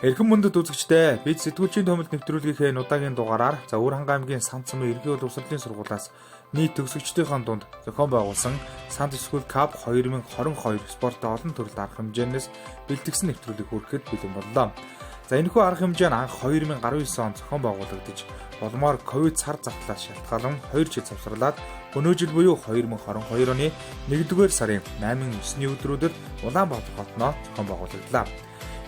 Эрхэм мөндөд үзэгчдээ бид сэтгүүлчийн томилд нэвтрүүлгийнхээ удаагийн дугаараар Өвөрхангай аймгийн Сант Цамын ерөнхий боловсролын сургуулиас нийт төгсөгчдийн дунд зохион байгуулсан Сант School Cup 2022 спортын олон төрөлд арга хэмжээнээс бэлтгэсэн нэвтрүүлэг хүрэхэд бэлэн боллоо. За энэхүү арга хэмжээ нь анх 2019 онд зохион байгуулагдаж болмоор ковид цар завтлаас шалтгаалan 2 жил завсарлаад өнөө жил буюу 2022 оны 1-р сарын 8-9-ний өдрүүдэд Улаанбаатар хотноо зохион байгуулагдлаа.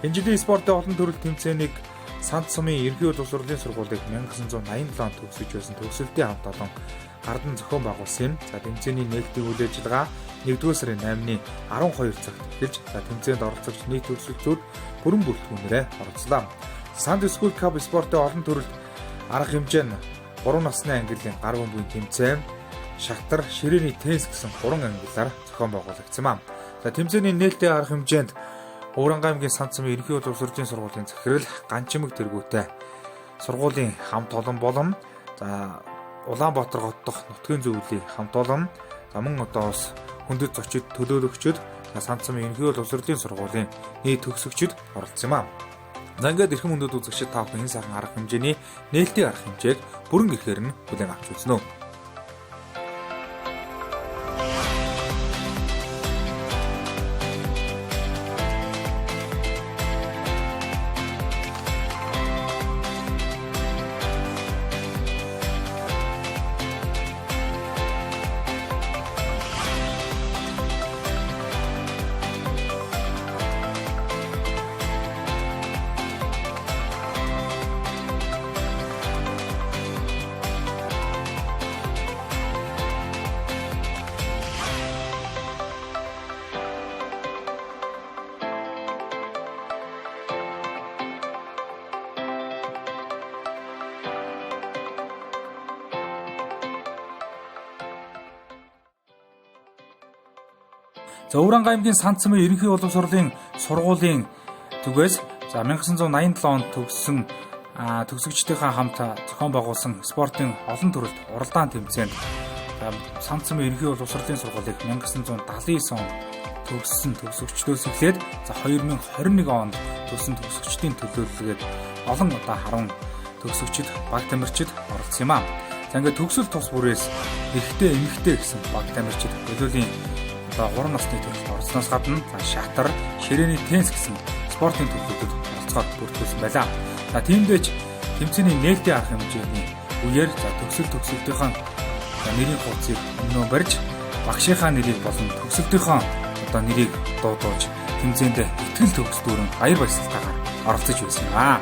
Энэ жилийн спортын олон төрөл тэмцээнийг Сант Цамын ерөнхий боловсролын сургуулийг 1987 онд төгсөж байсан төгсөлтийн хамт олон гардан зохион байгуулсан юм. За тэмцээний нээлтийн үйл ажиллагаа 1-р сарын 8-ны 12 цагт эхэлж, тэмцээнд оролцогч нийт төгсөлтүүд бүрэн бүрэлдэхүүнээрээ оролцлоо. Сант School Cup спортын олон төрөлд арга хэмжээ нь 3 насны ангиллын гар бөмбөгийн тэмцээн, шатар, ширээний теннис гэсэн 3 ангиллаар зохион байгуулагдсан юм. За тэмцээний нээлтийн арга хэмжээнд Өвөрхангай аймгийн Сант Цамын ерөнхий боловсролын сургуулийн захирал Ганчимэг тэргүүтэй сургуулийн хамт олон болон Улаанбаатар хот дахь нутгийн зөвлөлийн хамт олон мөн бас хүндэт зочид төлөөлөгчид Сант Цамын ерөнхий боловсролын сургуулийн нийт төгсөгчид оролцсон юм. За ингээд эрхэм хүндэт үзэгчид та бүхэн энэ сайхан арга хэмжээний нээлтийн арга хэмжээг бүрэн эрхээр нь бүлээн авч үзнэ. За Өвөрхангай аймгийн Сант Цамын ерөнхий боловсролын сургуулийн түгээс 1987 онд төгссөн төгсөгчдийнхээ хамт зохион байгуулсан спортын олон төрөлд уралдаан тэмцээнд Сант Цамын ерөнхий боловсролын сургуулийг 1979 онд төгссөн төгсөгчдөөс эхлээд 2021 онд төгссөн төгсөгчдийн төлөөллөгээд олон удаа харан төгсөгчд, баг тамирчид оролцсон юм аа. За ингээд төгсөл тус бүрээс эрэгтэй, эмэгтэй гэсэн баг тамирчид төлөөлийн 3 насны төрөлд оролцсноос гадна шатар, ширээний теннис гэсэн спортын төлөвлөлтөд оролцоход бүртгүүлсэн байлаа. За тиймдээч тэмцээний нээлтийн арга хэмжээний үеэр төгсөлтийнхаа нэрийн хуудсыг өмнөө барьж, багшийнхаа нэрийг болон төгсөлтийнхаа нэрийг дуудуулж тэмцээнд итгэл төгсдүүрэн баяр баясгалтайгаар оролцож байсан юм аа.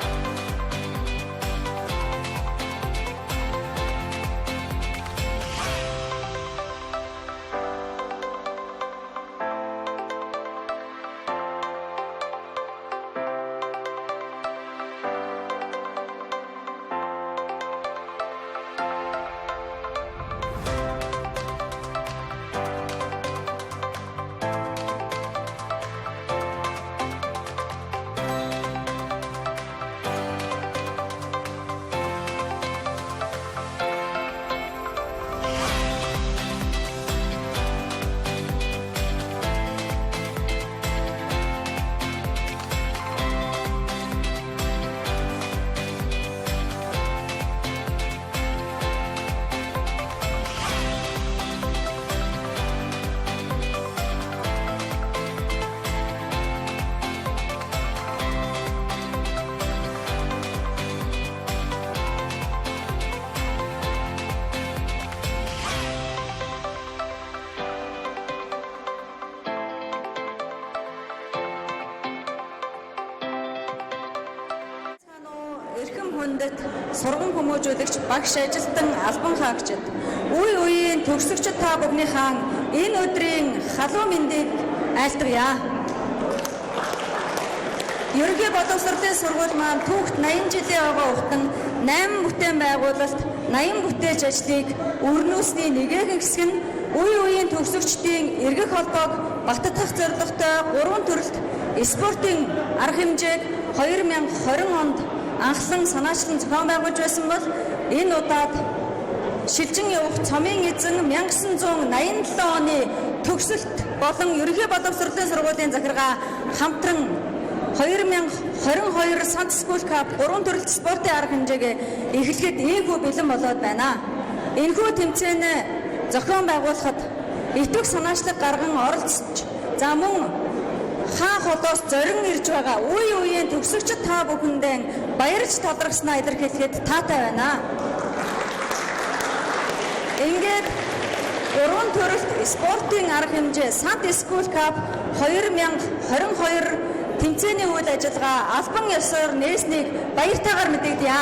Эрхэм хүндэт сургам хүмүүжүүлэгч багш ажилтан албан хаагчид үе үеийн төгсөгчд та бүхнийхээ энэ өдрийн халуун мэндийг айлтгая. Ерөнхий боловсролын сургууль маань түүхт 80 жилийн огоо ухтан 8 бүтээн байгуулалт, 80 бүтээж ажлыг өрнүүлсний нэгээгэн хэсэг нь үе үеийн төгсөгчдийн эргэх холбоог баттгах зорилготой 3 төрөлт спортын арга хэмжээг 2020 онд анхлан санаачлан зохион байгуулж байсан бол энэ удаад шилжин явах цомын эзэн 1987 оны төгсөлт болон ерөнхий боловсролын сургуулийн захиргаа хамтран 2022 Сант Скул Кап 3 төрөлт спортын арга хэмжээгээ эхлэхэд ийхүү бэлэн болоод байна. Энэхүү тэмцээнэ зохион байгуулахад итвэх санаачлаг гарган оролцож, за мөн хаан хотоос зорин ирж байгаа үе үеийн төгсөгчд та бүхэндээ баярж талархснаа илэрхийлэхэд таатай байна. Ингээд 3 төрөлт спортын арга хэмжээ Сант Скул Кап 2022 тэмцээний үйл ажиллагаа албан ёсоор нээснийг баяртайгаар мэдэгдэе.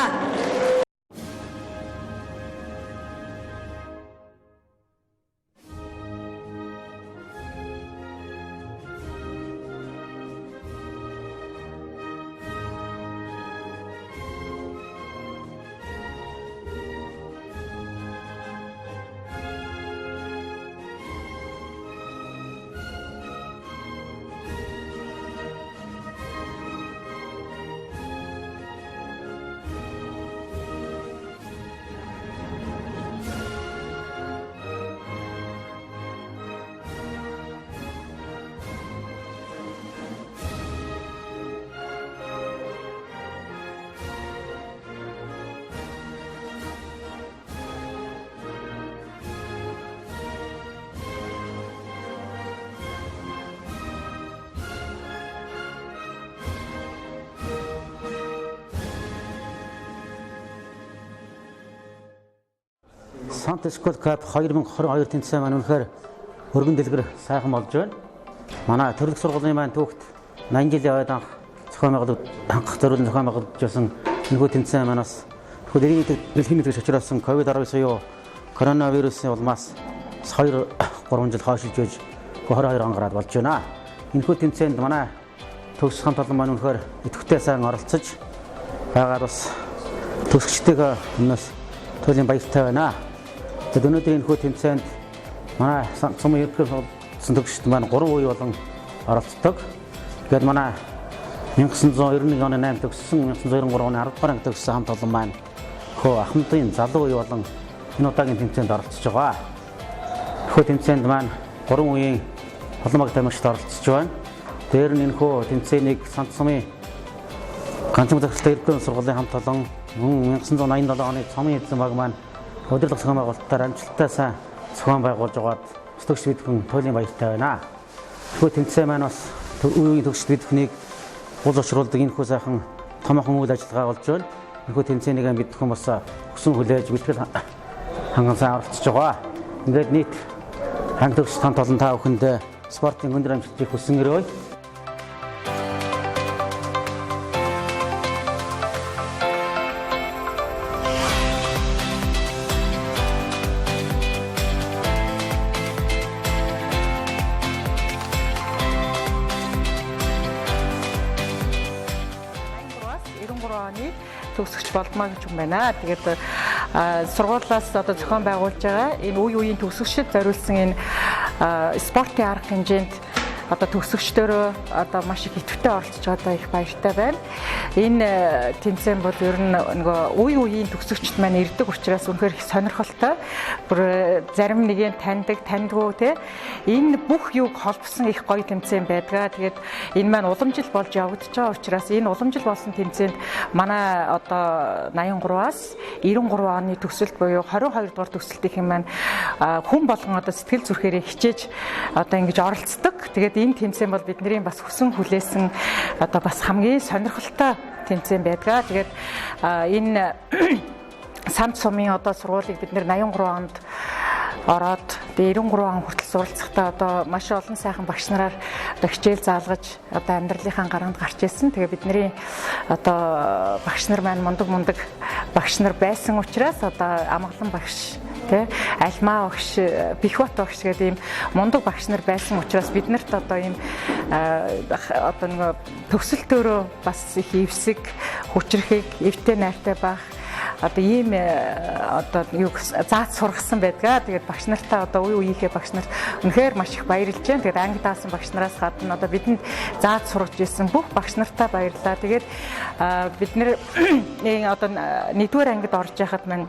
Сант Скул Кап 2022 тэмцээн маань үнэхээр өргөн дэлгэр сайхан болж байна. Манай төрөлх сургуулийн маань түүхт 80 жилийн ойд анх зохион хангах зориулсан зохион байгуулжсэн энэхүү тэмцээн манаас дэлхийн дэлхийн очросон COVID-19 буюу коронавирусын улмаас 2-3 жил хойшилж байж 22 он гараад болж байна. Энэхүү тэмцээнд манай төгс хамт олон маань үнэхээр идэвхтэй сайн оролцож байгаад бас төгсөгчдөө өмнөөс туйлын баяртай байна. Тэгээд өнөөдөр энэ хүү тэмцээнд манай цомын ерөнхий төгсөгчд маань 3 үе болон оролцдог. Тэгээд манай 1991 оны 8 төгссөн, 1993 оны 10 дугаар анги төгссөн хамт олон маань хөө ахмадын залуу үе болон энэ удаагийн тэмцээнд оролцож байгаа. Хөө тэмцээнд маань 3 үеийн олон баг тамирчид оролцож байна. Дээр нь энэ хөө тэмцээнийг Сант Сумын ганцхан захиралтай ерөнхий сургуулийн хамт олон 1987 оны цомын эзэн баг маань өдөрлөг зохион байгуулалтаар амжилттай сайн зохион байгуулж байгаад төгсөгч бидхэн туйлын баяртай байна. Хөө тэмцээн маань бас үеийн төгсөгч бидхнийг гол зочруулдаг энэ хөө сайхан томоохон үйл ажиллагаа болж байна. Энэхүү тэмцээнийг бидхэн бас хүсэн хүлээж бэлтгэл ханган сайн оролцож байгаа. Ингээд нийт анги төгсөгч хамт олон та бүхэнд спортын өндөр амжилтыг хүсэн өрөөе. Төгсөгч болдмоо гэж юм байна. Тэгээд сургуулиас одоо зохион байгуулж байгаа энэ үе үеийн төгсөгчд зориулсан энэ спортын арга хэмжээнд одоо төгсөгчдөө одоо маш их идэвхтэй оролцож байгаа их баяртай байна. Энэ тэмцээн бол ер нь нөгөө үе үеийн төгсөгчд маань ирдэг учраас үнэхээр их сонирхолтой. Бүр зарим нэгийг таньдгүй те. Энэ бүх юг холбосон их гоё тэмцээн байдгаа. Тэгээд энэ маань уламжил болж явагдаж байгаа учраас энэ уламжил болсон тэмцээнд манай одоо 83-аас 93 оны төгсөлт буюу 22 дугаар төгсөлтийн маань хүн болгон одоо сэтгэл зүрхээрээ хичээж одоо ингэж оролцдог. Тэгээд энэ тэмцээн бол бидний бас хүсэн хүлээсэн одоо бас хамгийн сонирхолтой тэмцээн байдгаа. Тэгээд энэ Сант Сумын одоо сургуулийг бид нэр 83 онд ороод 93 он хүртэл суралцахдаа одоо маш олон сайхан багш нараар хичээл заалгаж одоо амьдралынхаа гараанд гарч ирсэн. Тэгээ бидний одоо багш нар маань мундаг багш нар байсан учраас одоо амгалан багш тэ альмаа багш, Бихбат багш гэдэг ийм мундаг багш нар байсан учраас биднэрт одоо ийм одоо нэг төгсөлтөөрөө бас их эвсэг, хүчрэхийг, эвтэй найртай байх одоо ийм одоо юу зааж сургасан байдгаа. Тэгээд багш нартаа одоо үе үеийнхээ багш нарт үнэхээр маш их баярлж байна. Тэгээд анги даасан багш нараас гадна одоо бидэнд зааж сургаж ирсэн бүх багш нартаа баярлалаа. Тэгээд бид нэр одоо нэгдүгээр ангид орж яхад маань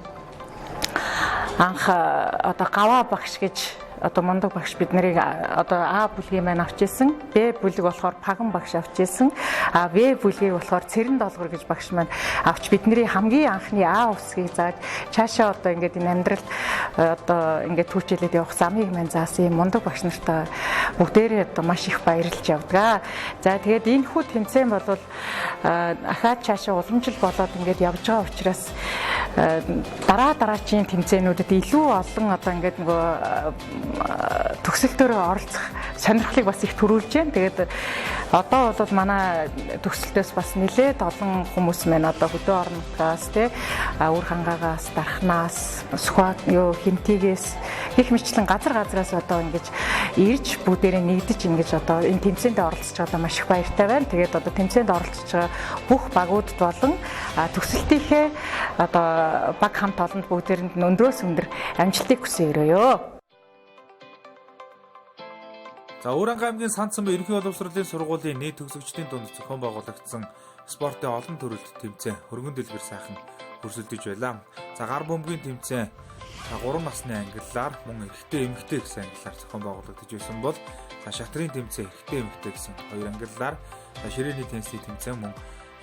анх одоо гаваа багш гэж одоо мундаг багш бид нарыг одоо А бүлгийн маань авч ирсэн. Б бүлэг болохоор Паган багш авч ирсэн. А В бүлгийг болохоор Цэрэн Долгор гэж багш маань авч бидний хамгийн анхны А усгийг зааж цаашаа одоо ингээд энэ амьдрал одоо ингээд түүчилээд явах замыг маань заасан юм мундаг багш нартай бүгдээрээ одоо маш их баярлж явдаг. За тэгээд энэ хүү тэмцээн бол ахаад цаашаа уламжил болоод ингээд явж байгаа учраас дараагийн тэмцээнүүдэд илүү олон одоо ингээд нөгөө төгсөлтөөр оролцох сонирхлыг бас их төрүүлж байна. Тэгээд одоо бол манай төгсөлтөөс бас нэлээд олон хүмүүс маань одоо хөдөө орнотоос үр хангаагаас дархнаас хинтигээс их мэтлэн газраас одоо ингэж ирж бүгдээрээ нэгдэж ингэж одоо энэ тэмцээнд оролцож байгаа маш их баяртай байна. Тэгээд одоо тэмцээнд оролцож байгаа бүх багуудад болон төгсөлтийнхээ одоо баг хамт олонд бүгдээрэнд өндрөөс өндөр амжилтыг хүсье өрөөё. За Өөрөнгө аймгийн Сандсамбай ерөнхий боловсролын сургуулийн нийт төгсөгчдийн дунд зохион байгуулагдсан спортын олон төрөлд тэмцээн хөргөн дэлгэр сайхан өрсөлдөж байлаа. За гар бөмбөгийн тэмцээн 3 насны ангиллаар мөн эрэгтэй эмэгтэй гэсэн ангиллаар зохион байгуулагдаж байсан бол шатрын тэмцээн эрэгтэй эмэгтэй гэсэн 2 ангиллаар ширээний теннисийн тэмцээн мөн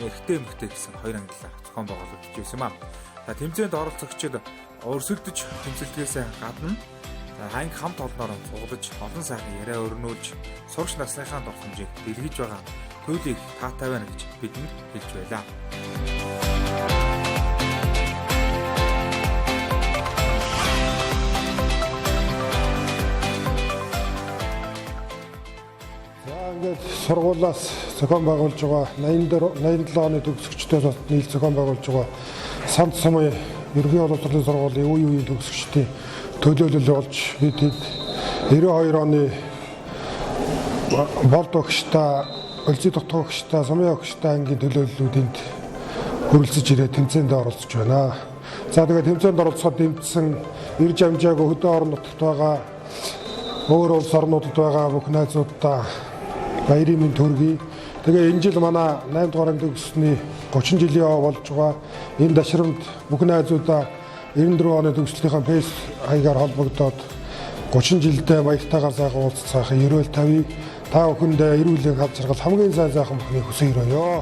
эрэгтэй эмэгтэй гэсэн 2 ангиллаар зохион байгуулагдаж байсан юм аа. За тэмцээнд оролцогчид өрсөлдөж тэмцэлтгээс гадна анги хамт олноор цуглаж олон сайхан яриа өрнүүлж сурагч насныхаа дурсамжийг дэлгэж байгаа төлөвийг таатай байна гэж бидэнд хэлж байлаа. За ингээд сургуулиас зохион байгуулж байгаа 87 оны төгсөгчдөөс нийлж зохион байгуулж байгаа Сандсамбай ерөнхий боловсролын сургуулийн үеийн төгсөгчдийн төлөөлөл болж бид 92 оны болд багштай, өлзий дотгоо багштай, сумын багштай ангийн төлөөллүүдэнд хүрэлцэж ирээд тэмцээнд оролцож байна. За тэгээд тэмцээнд оролцоход дэмжсэн ирж амжаагүй хөдөө орон нутагт байгаа өөр улс орнуудад байгаа бүх найзуудаа баярын мэнд төргий. Тэгээ энэ жил манай 8 дугаар төгссөний 30 жилийн болж байгаа энэ дашрамд бүх найзуудаа 94 оны төгсөлтийн пейс хаягаар холбогдоод 30 жилдээ баяртайгаар сайхан уулзах ерөөл тавь та бүхэндээ эрүүл хад жаргал хамгийн сайн сайхан бүхний хүсье өрөөё.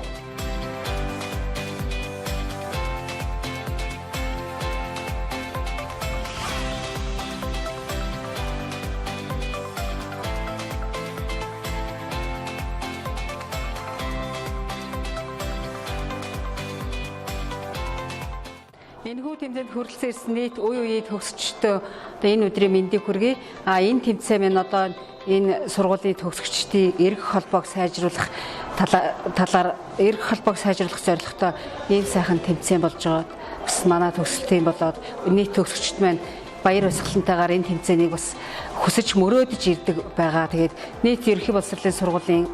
Энэхүү тэмцээнд хүрэлцэн ирсэн нийт үе төгсөгчдөө одоо энэ өдрийн мэндийг хүргэе. Энэ тэмцээн маань одоо энэ сургуулийн төгсөгчдийн эрх холбоог сайжруулах талаар эрх холбоог сайжруулах зорилготой ийм сайхан тэмцээн болж байгаа. Бас манай төгсөлтийн болоод нийт төгсөгчд маань баяр баясгалантайгаар энэ тэмцээнийг бас хүсэж мөрөөдөж ирдэг байгаа. Тэгээд нийт ерөнхий боловсролын сургуулийн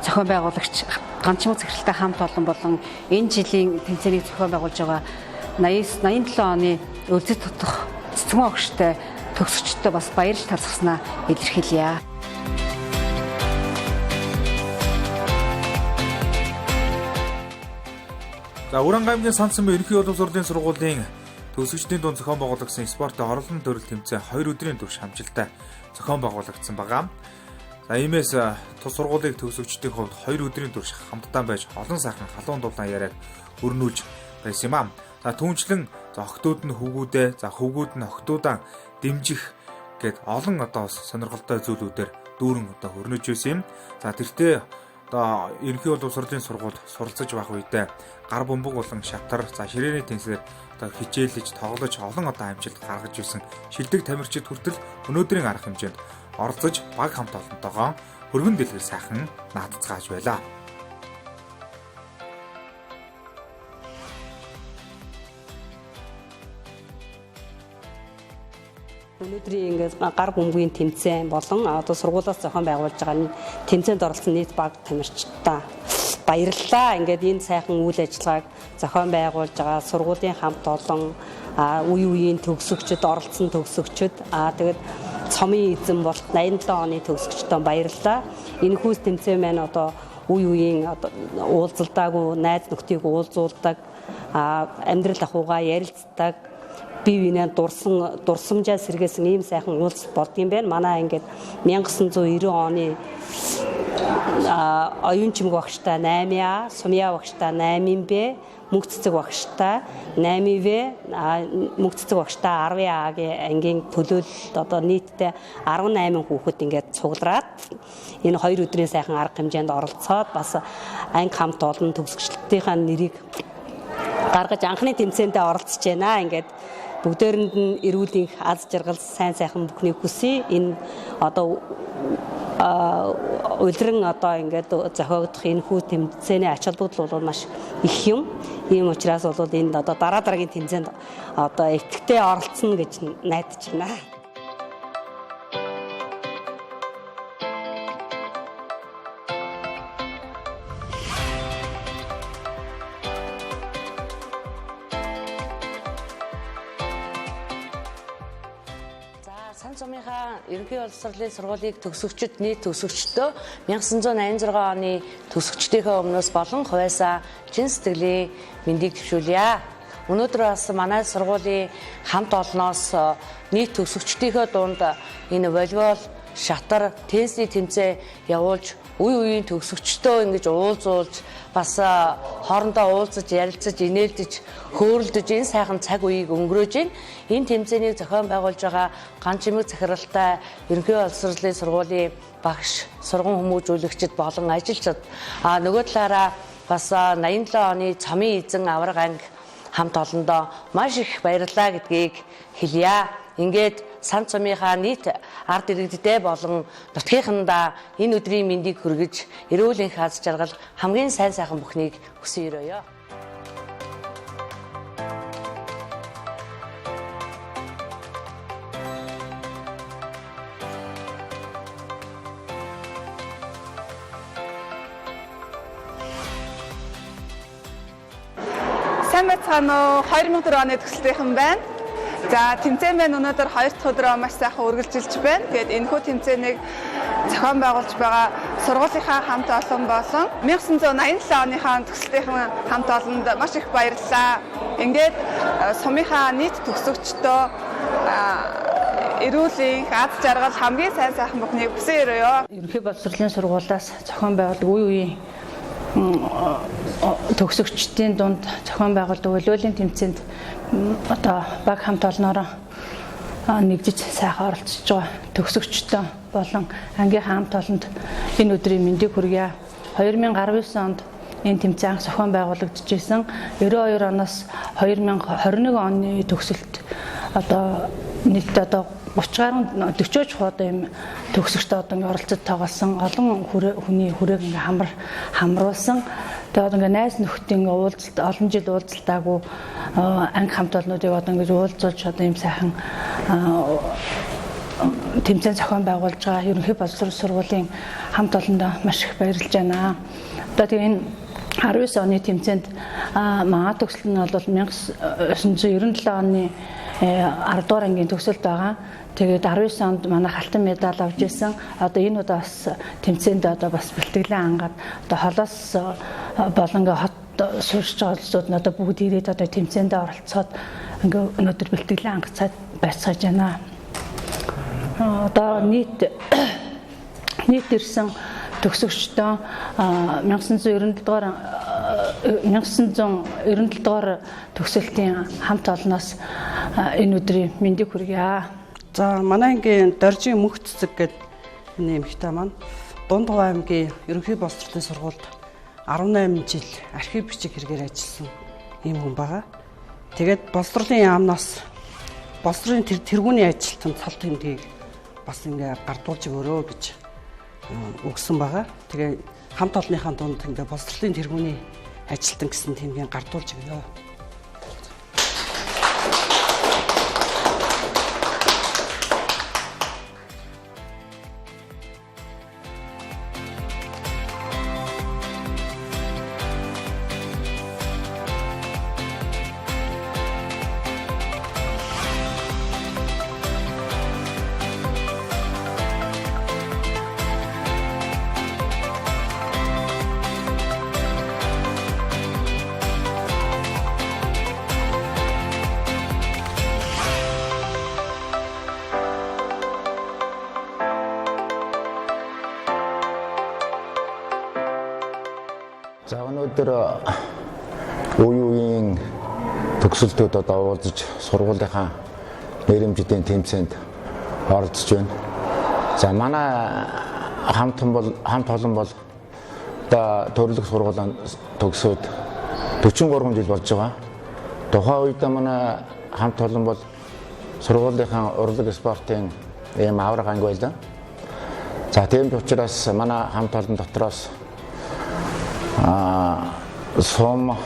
зохион байгуулагч ганчмаг захиралтай хамт олон болон энэ жилийн тэмцээнийг зохион байгуулж байгаа 87 оны өлзий дотох цэцгэн огштой төгсөгчдөө бас баярлж талархснаа илэрхийлье. За Өөрөнгө аймгийн Сандсамбай ерөнхий боловсролын сургуулийн төгсөгчдийн дунд зохион байгуулагдсан спортын орлон төрөл тэмцээн 2 өдрийн турш хамжилттай зохион байгуулагдсан байгаа. За иймээс тус сургуулийн төгсөгчдийн хувьд 2 өдрийн турш хамтдаа байж олон сайхан халуун дулаан яриаг өрнүүлж байсан юм аа. За түүнчлэн охтууд нь хөвгүүдээ, за хөвгүүд нь охтуудаа дэмжих гэд олон одоо сонирхолтой зүйлүүдээр дүүрэн одоо хөрнөж байсан юм. За тэртээ одоо ерөнхий боловсролын сургуульд суралцаж байх үедээ гар бөмбөг болон шатар, за ширээний тэнцээр одоо хичээлж, тоглож олон одоо амжилт гаргаж ирсэн шилдэг тамирчид хүртэл өнөөдрийн арга хэмжээнд оролцож баг хамт олонтойгоо хөргөн дэлгэр сайхан наадцгааж байлаа. Өнөөдрийн ингээд гар бөмбөгийн тэмцээн болон одоо сургуулиас зохион байгуулж байгаа тэмцээнд оролцсон нийт баг тамирчдаа баярлалаа. Ингээд энэ сайхан үйл ажиллагааг зохион байгуулж байгаа сургуулийн хамт олон үеийн төгсөгчд, оролцсон төгсөгчд тэгээд цомын эзэн болох 87 оны төгсөгчдөө баярлалаа. Энэхүү тэмцээн маань одоо үеийн одоо уулзалтаагүй найз нөхдийг уулзуулдаг, амьдрал ахуйгаа ярилцдаг, бие биенээ дурсамжаа сэргээсэн ийм сайхан уулзалт болдгийм байна. Манай ингээд 1990 оны оюун чимэг багштай 8А, сумья багштай 8B, мөнх цэцэг багштай 8V, мөнх цэцэг багштай 10А-гийн ангийн төлөөлөлд одоо нийтдээ 18 хүүхэд ингээд цуглараад энэ 2 өдрийн сайхан арга хэмжээнд оролцоод бас анги хамт олон төгсгчлөлтийнхаа нэрийг гаргаж анхны тэмцээндээ оролцож байна. Ингээд бүгдээрэнд нь эрүүлийн аз жаргал сайн сайхан бүхнийг хүсье. Энэ одоо улиран одоо ингээд зохиогдох энэ хүү тэмцээний ач холбогдол бол маш их юм. Ийм учраас бол энд одоо дараа дараагийн тэмцээнд одоо идэвхтэй оролцно гэж найдаж байна. Сан цомынхаа ерөнхий боловсролын сургуулийг төгсөгчд нийт төгсөгчдөө 1986 оны төгсөгчдийнхээ өмнөөс болон хувьяасаа чин сэтгэлийн мэндийг төвшүүлье. Өнөөдөр бас манай сургуулийн хамт олноос нийт төгсөгчдийнхээ дунд энэ волейбол, шатар, теннисийн тэмцээн явуулж үе үеийн төгсөгчдөө ингэж уулзуулж бас хоорондоо уулзаж, ярилцаж, инээлдэж, хөөрөлдөж энэ сайхан цаг үеийг өнгөрөөж байна. Энэ тэмцээнийг зохион байгуулж байгаа Ган чимэг захиралтай ерөнхий боловсролын сургуулийн багш, сургууль хүмүүжүүлэгчид болон ажилчид нөгөө талаараа бас 87 оны цомын эзэн авраг анги хамт олондоо маш их баярлалаа гэдгийг хэлье. Ингээд сан цомынхаа нийт ард иргэдтэй болон нутгийнхандаа энэ өдрийн мэндийг хүргэж эрүүл энх аз жаргал хамгийн сайн сайхан бүхнийг хүсэн өрөөё. Сайн байцгаана уу? 2004 оны төгсөлтийнхэн байна. За тэмцээн маань өнөөдөр 2 дахь өдрөө маш сайхан үргэлжилж байна. Тэгээд энэхүү тэмцээнийг зохион байгуулж байгаа сургуулийнхаа хамт олон болон 1987 оныхаа төгсөлтийнхэн хамт олонд маш их баярлалаа. Ингээд сумынхаа нийт төгсөгчдөө эрүүлийн аз жаргал хамгийн сайн сайхан бүхнийг хүсэн өрөөё. Ерөнхий боловсролын сургуулиас зохион байгуулдаг үе үеийн төгсөгчдийн дунд зохион байгуулдаг волейболын тэмцээнд одоо баг хамт олноороо нэгдэж сайхан оролцож байгаа төгсөгчдөө болон ангийн хамт олонд энэ өдрийн мэндийг хүргье. 2019 онд энэ тэмцээн зохион байгуулагдчихсэн. 92 оноос 2021 оны төгсөлт одоо нийтдээ одоо 30 40 хуудаа юм төгсөгчтэй одоо ингээ оролцож тоглосон олон хүний хүрээг ингээ хамруулсан. Тэгээд ингээ найз нөхдийн уулзалт олон жил уулзалтаагүй анги хамт олнуудыг одоо ингээ уулзуулж одоо юм сайхан тэмцээн зохион байгуулж байгаа ерөнхий боловсрол сургуулийн хамт олондоо маш их баярлж байна. Одоо тэгээ энэ 19 оны тэмцээнд маа төгсөл нь бол 1997 оны 10 дугаар ангийн төгсөлт байгаа. Тэгээд 19 онд манай халтан медаль авч ирсэн. Одоо энэ удаа бас тэмцээнд одоо бас бэлтгэлээ ангаад одоо холоос болон хот суурьж байгаа улсууд нь одоо бүгд ирээд одоо тэмцээндээ оролцоод ингээ өнөөдөр бэлтгэлээ ангацаад байцгааж байна. Одоо нийт ирсэн төгсөгчдөө 1997 дугаар төгсөлтийн хамт олноос энэ өдрийн мэндийг хүргье. За манай ангийн Доржийн мөнх цэцэг гэдэг нэмэгтэй маань Дундгой аймгийн ерөнхий боловсролын сургуульд 18 жил архив бичиг хэрэгээр ажилласан ийм хүн байгаа. Тэгээд боловсролын яамнаас боловсролын тэргүүний ажилтнанд цал тэмдгийг бас ингээ гардуулж өгөөрэй гэж өгсөн байгаа. Тэгээ хамт олонныхаа дунд ингээ боловсролын тэргүүний ажилтан гэсэн тэмдгийг гардуулж өгөө. өнөөдөр үе үеийн төгсөлтөд одоо уулзаж сургуулийнхаа нэрэмжийн тэмцээнд оролцож байна. За манай хамт олон бол одоо төрөлх сургуулийн төгсөөд 43 жил болж байгаа. Тухайн үед манай хамт олон бол сургуулийнхаа урлаг спортын ийм авраг анги байлаа. За тийм учраас манай хамт олон дотроос сум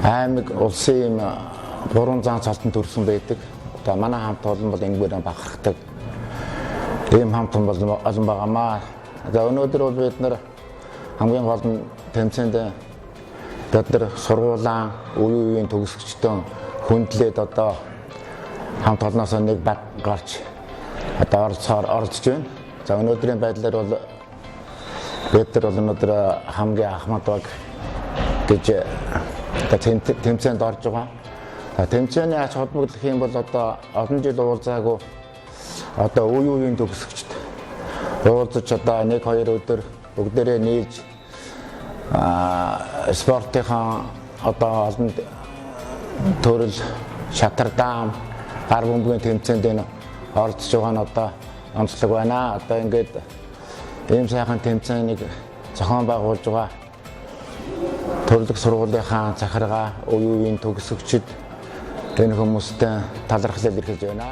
аймаг улсын ийм 3 зан цалтан төрсөн байдаг. Одоо манай хамт олон бол ингэгээр бахархдаг. Ийм хамт олон байгаамаа. За өнөөдөр бол бид нар хамгийн гол нь тэмцээнд бид нар сургуулийн үеийн төгсөгчдөө хүндлээд одоо хамт олноос нэг баг гарч одоо оролцож байна. За өнөөдрийн байдлаар бол бид нар өнөөдөр хамгийн ахмад баг гэж тэмцээнд орж байгаа. Тэмцээний ач холбогдол гэх юм бол одоо олон жил уулзаагүй одоо үеийн төгсөгчд уулзаж одоо 1-2 өдөр бүгдээрээ нийлж спортынхаа одоо олон төрөл шатардаан гар бөмбөгийн тэмцээнд оролцож байгаа нь одоо онцлог байна. Одоо ингээд ийм сайхан тэмцээнийг зохион байгуулж байгаа төрлөх сургуулийнхаа захиргаа үеийн төгсөгчд энэ хүмүүстэй талархал илэрхийлж байна.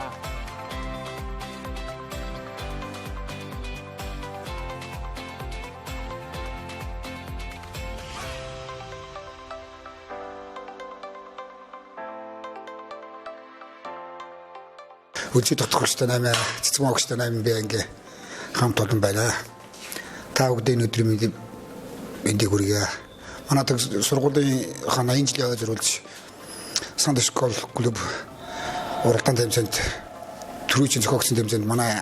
Үлзий тогтохчтой 8, цэцмээ огчтой 8 би ингээ хамт олон байна. Та бүгдийн өдрийн мэндийг хүргье. Манай сургуулийн 80 жилийн зориулж Sunday School клуб уралдаан тэмцээнд төрүүчийн зохиогдсон тэмцээнд манай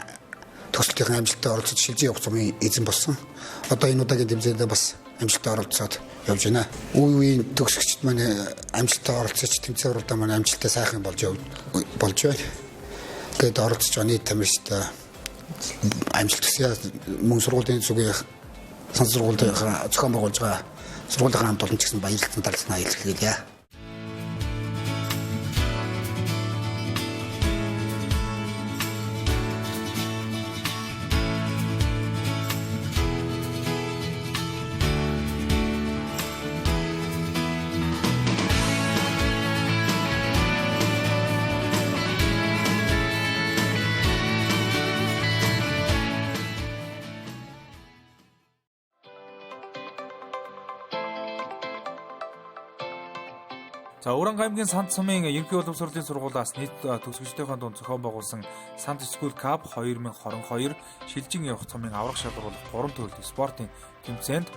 төгсөлтийн амжилттай оролцож шилжиж явах замын эзэн болсон. Одоо энэ удаагийн тэмцээнд бас амжилттай оролцоод явж байна. Үеийн төгсөгчд маань амжилттай оролцож тэмцээн уралдаан маань амжилттай сайхан болж байна. Гээд оролцож байгаа нийт тамирчтай амжилт хүсье. Мөн сургуулийн зүгийн сан сургуулийн зохион байгуулж байгаа сургуулийн хамт олон ч гэсэн баярлалтай талцнаа илэрхийлье. За Уранга аймгийн Санд сумын ерөнхий боловсролын сургуулиас нийт төгсөгчдийн дунд зохион байгуулсан Sunday School Cup 2022 шилжин явах цомын аврах шалгаруулах 3 төрлийн спортын тэмцээнд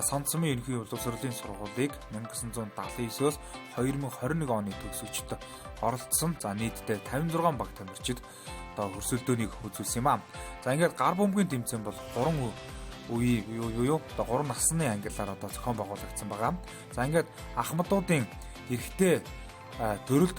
Санд сумын ерөнхий боловсролын сургуулийг 1979-өөс 2021 оны төгсөгчд оролцсон. За нийтдээ 56 баг тамирчид одоо хөрсөлдөөнийг үзүүлсэн юм аа. За ингээд гар бөмбөгийн тэмцээн бол 3 3 насны ангиллаар одоо зохион байгуулагдсан байгаа. За ингээд ахмадуудын эрэхтэй төрөлд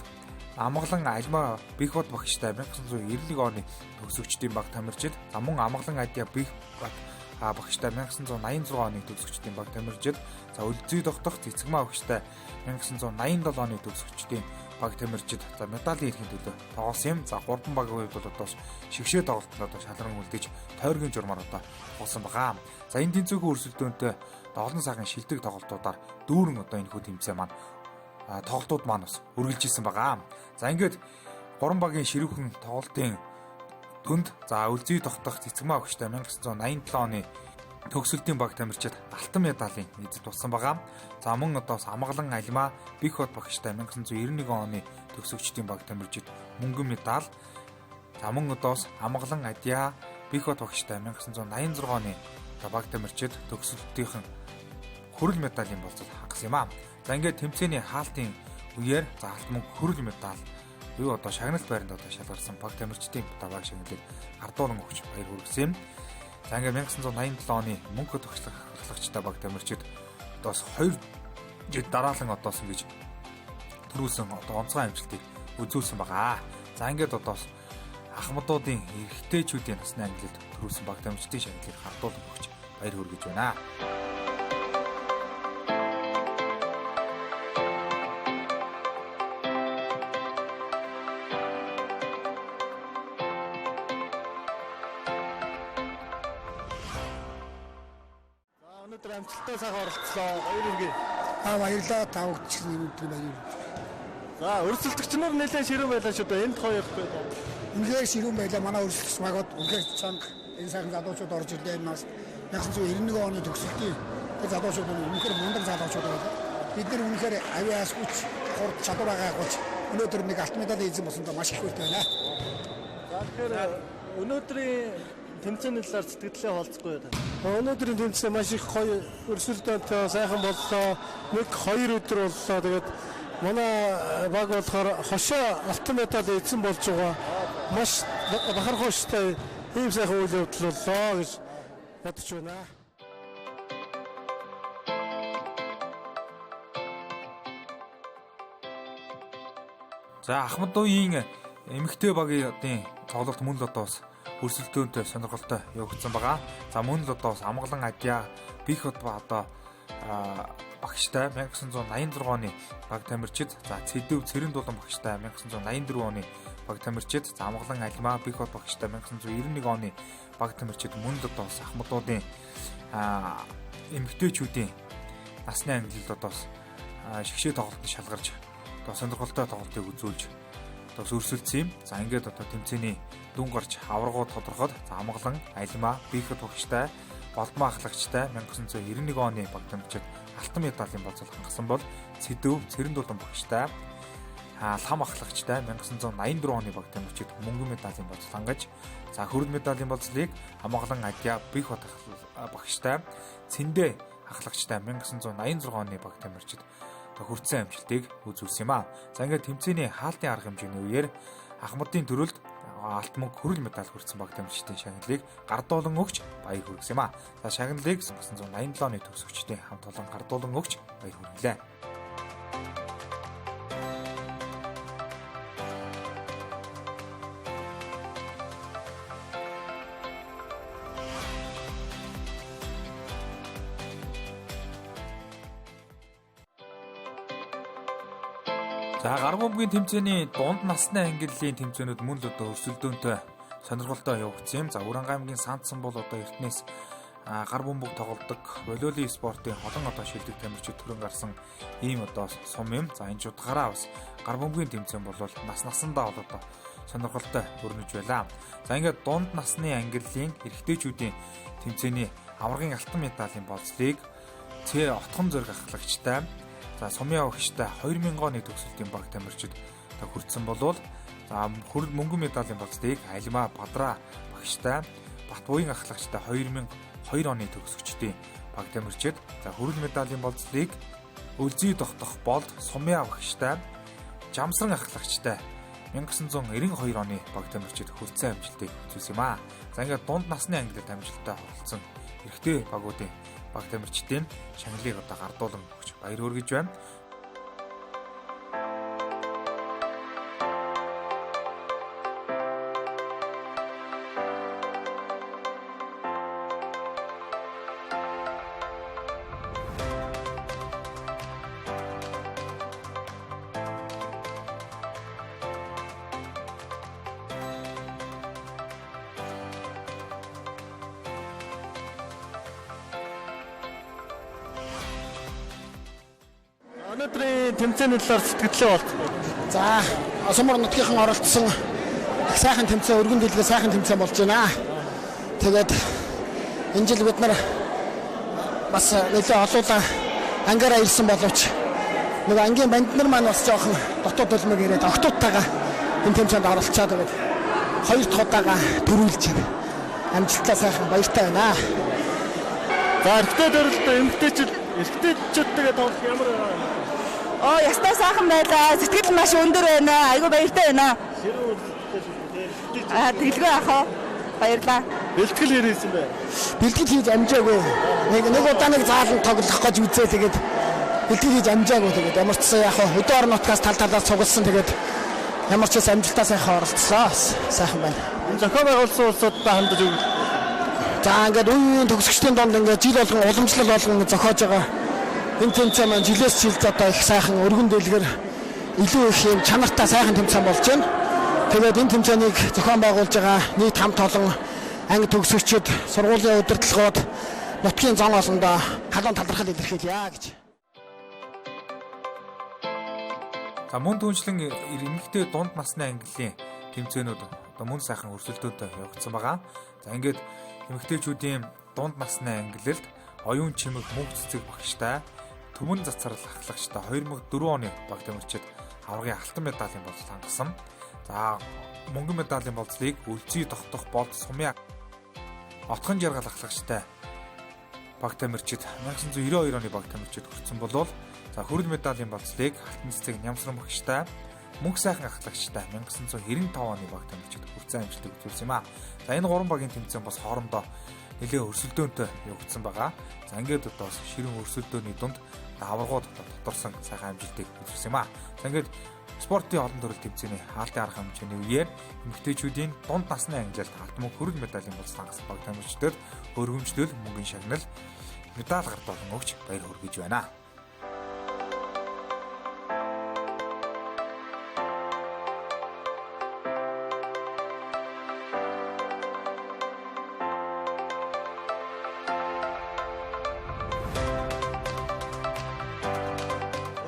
амгалан альма Бихбат багштай 1991 оны төгсөгчдийн баг тамирчид, за мөн амгалан адья Бихбат багштай 1986 оны төгсөгчдийн баг тамирчид, за Үлзий тогтох Цэцгмаа багштай 1987 оны төгсөгчдийн баг тамирчид за медалийн эрхийн төлөө тоглосон юм. За 3 багийн хувьд бол одоо шигшээ тоглолтод одоо шалран үлдээж тойргийн журмаар одоо тоглосон байгаа. За энэ тэнцвэрийн өрсөлдөөнтэй олон цагийн шилдэг тоглолтуудаар дүүрэн одоо энэ хүү тэмцээн маань тоглолтууд маань бас үргэлжилсэн байгаа. За ингээд 3 багийн ширүүхэн тоглолтын дүнд за Үлзий тогтох Цэцгмаа багштай 1987 оны төгсөлтийн баг тамирчид алтан медалийн эзэд болсон байгаа. За мөн одоо амгалан альма Бихбат багштай 1991 оны төгсөгчдийн баг тамирчид мөнгөн медаль. За мөн одоо амгалан адья Бихбат багштай 1986 оны баг тамирчид төгсөлтийн хүрэл медалийн болцол хагас юм аа. За ингээд тэмцээний хаалтын үеэр за алт мөнгө хүрэл медаль юу одоо шагналт байранд одоо шалгарсан баг тамирчдын баг шагналыг ардууран өгч баяр хүргэсэн юм. За ингээд 1987 оны мөнгө тогтлагчтай баг тамирчид одоос 2 жил дараалан одоосон гэж төрүүлсэн одоо онцгой амжилтыг үзүүлсэн байгаа. За ингээд одоос ахмадуудын эрэгтэйчүүдийн насны ангилалд төрүүлсэн баг тамирчдын шагналыг хардуулан өгч баяр хүргэж байна. амжилттай сайхан оролцлоо. Баяр хүргэе. Баярлалаа. Та бүгд ч өнөөдөр баяр. За өрсөлдөгч нар нэлээд ширүүн байлаа шүү дээ. Энд хоёр байхгүй даа. Үнэхээр ширүүн байлаа. Манай өрсөлдөгч магад үнэхээр чанга энэ сайхан залуучууд орж ирлээ энэ нас 1991 оны төгсөлтийн залуучууд үнэхээр мундаг залуучууд байлаа. Бид нар үнэхээр авиас хүч хурд чадвар байгаагүй өнөөдөр нэг алт медалийн эзэн болсондоо маш их хүртэй байна. За тэгэхээр өнөөдрийн тэмцээний талаар сэтгэлдээ холцохгүй байна. Өнөөдрийн тэмцээн маш их гоё өрсөлдөөнтэй сайхан боллоо. 1-2 өдөр боллоо. Тэгээд манай баг болохоор хошоо алтан медалийн эзэн болж байгаа. Маш бахархууштай ийм сайхан үйл явдал боллоо гэж бодож байна. За Ахмад Уян эмэгтэй багийн тоглолт мөн л одоо бас өрсөлдөөнтэй сонирхолтой явагдсан байгаа. За мөн л одоо бас Амгалан Адиа Бих одоо багштай 1986 оны баг тамирчид, за Цэдэв Цэрэн дулан багштай 1984 оны баг тамирчид, за Амгалан Алимаа Бих багштай 1991 оны баг тамирчид мөн л одоо бас Ахмадуудын эмэгтэйчүүдийн насны ангиллалд одоо бас шигшээ тоглолтод шалгарч одоо сонирхолтой тоглолтыг үзүүлж одоо өрсөлдсөн юм. За ингээд одоо тэмцээний дүн гарч аваргуу тодорхойд за Амгалан Алимаа Бихд багштай, Болдмоо ахлагчтай 1991 оны баг тамирчид алтан медалийн болцол хангасан бол Цэдэв Цэрэн дулан багштай, Лам ахлагчтай 1984 оны баг тамирчид мөнгөн медалийн болцол хангаж, за хөрөл медалийн болцлыг Амгалан Адиа Бих багштай, Цэндэ ахлагчтай 1986 оны баг тамирчид хүртсэн амжилтыг үзүүлсэн юм аа. За ингээд тэмцээний хаалтын арга хэмжээний үеэр Ахмадын төрөлд алт мөнгө хөрөл медаль хүртсэн баг тамирчдын шагналыг гардуулан өгч баяр хүргэсэн юм аа. За шагналыг 1987 оны төгсөгчдийн хамт олон гардуулан өгч баяр хүргэлээ. За гар бөмбөгийн тэмцээний дунд насны ангиллын тэмцээнүүд мөн л одоо өрсөлдөөнтэй сонирхолтой явагдсан юм. За Өрөнгө аймгийн Сандсан бол одоо эртнээс гар бөмбөг тоглодог волейболын спортын олон одоо шилдэг тамирчид төрөн гарсан ийм одоо сум юм. За энэ ч утгаараа бас гар бөмбөгийн тэмцээн бол насандаа бол одоо сонирхолтой өрнөж байлаа. За ингээд дунд насны ангиллын эрэгтэйчүүдийн тэмцээний аваргын алтан медалийн болцлыг Ц отхон зөрг ахлагчтай, за Сумья багштай 2000 оны төгсөлтийн баг тамирчид хүртсэн болвол, за хөрөл мөнгөн медалийн болцлыг Алимаа Бадраа багштай, Батбуян ахлагчтай 2002 оны төгсөгчдийн баг тамирчид, за хөрөл медалийн болцлыг Өлзий тогтох болд Сумья багштай, Жамсран ахлагчтай 1992 оны баг тамирчид хүртсэн амжилтыг үзүүлсэн юм аа. За ингээд дунд насны ангиллалд амжилттай оролцсон эрэгтэй багуудын баг тамирчдын шагналыг одоо гардуулан өгч баяр хүргэж байна. Өнөөдрийн тэмцээний талаар сэтгэлдээ болцсон. За, Сумар нутгийнхан оролцсон их сайхан тэмцээн, өргөн дэлгээ сайхан тэмцээн болж байна. Тэгээд энэ жил бид нар бас нэлээд олуулаа ангаараа ирсэн боловч нэг ангийн банд нар маань бас жоохон дотоод төлмөг ирээд октоодтайгаа энэ тэмцээнд оролцоод тэгээд хоёр дахь удаага төрүүлж амжилттай сайхан баяртай байна. За, эрэгтэй төрөлд эмэгтэйчүүдтэйгээ тоглох ямар Ястай сайхан байлаа. Сэтгэл маш өндөр байна. Айгу баяртай байна. Тэглгүй яах вэ? Баярлаа. Бэлтгэл хийсэн бай. Бэлтгэл хийж амжаагүй. Нэг удаа нэг заалан тоглох гэж үзээ тэгээд бэлтгэл хийж амжаагүй тэгээд ямар ч яах вэ? Өдөө орон нутгаас талаас цугласан тэгээд ямар ч амжилтаа сайхан оролцлоо. Сайхан байна. Энэ зохион байгуулсан улсуудтай хандаж өг. За ингээд үеийн төгсөгчдийн донд ингээд жил болгон уламжлал болгон зохиож байгаа. Энэ тэмцээн маань жилээс жилд одоо их сайхан өргөн дэлгэр илүү их юм чанартай сайхан тэмцээн болж байна. Тэгээд энэ тэмцээнийг зохион байгуулж байгаа нийт хамт олон анги төгсөгчид, сургуулийн удирдлагууд, нутгийн зам болондоо халуун талархал илэрхийлье гэж. За мөн түншлэн эмэгтэй дунд насны ангиллын тэмцээнүүд одоо мөн сайхан өрсөлдөөтэй явагдсан байгаа. За ингээд эмэгтэйчүүдийн дунд насны ангиллалд оюун чимэг мөнх цэцэг багштай Төмөн Зацрал ахлагчтай 2004 оны баг тамирчид аваргын алтан медалийн болцол хангасан. За мөнгөн медалийн болцлыг Үлзий тогтох болд Сумья Отхон Жаргал ахлагчтай баг тамирчид 1992 оны баг тамирчид хүрсэн болвол за хөрөл медалийн болцлыг алтан цэцэг Нямсран багштай Мөнх сайхан ахлагчтай 1995 оны баг тамирчид хүрсэн амжилтыг үзүүлсэн юм а. За энэ гурван багийн тэмцээн бас хоорондоо нэлээд өрсөлдөөнтэй явагдсан байгаа. За ингээд одоо ширүүн өрсөлдөөний дунд аваргууд доторсон сайхан амжилтыг үзүүлсэн юм а. За ингээд спортын олон төрөл тэмцээний хаалтын арга хэмжээний үеэр эмэгтэйчүүдийн дунд насны ангиллалд алтан мөнх хөрөл медалийн болцол хангасан баг тамирчдад өргөмжлөл мөнгөний шагнал медаль гарт болон өгч баяр хүргэж байна.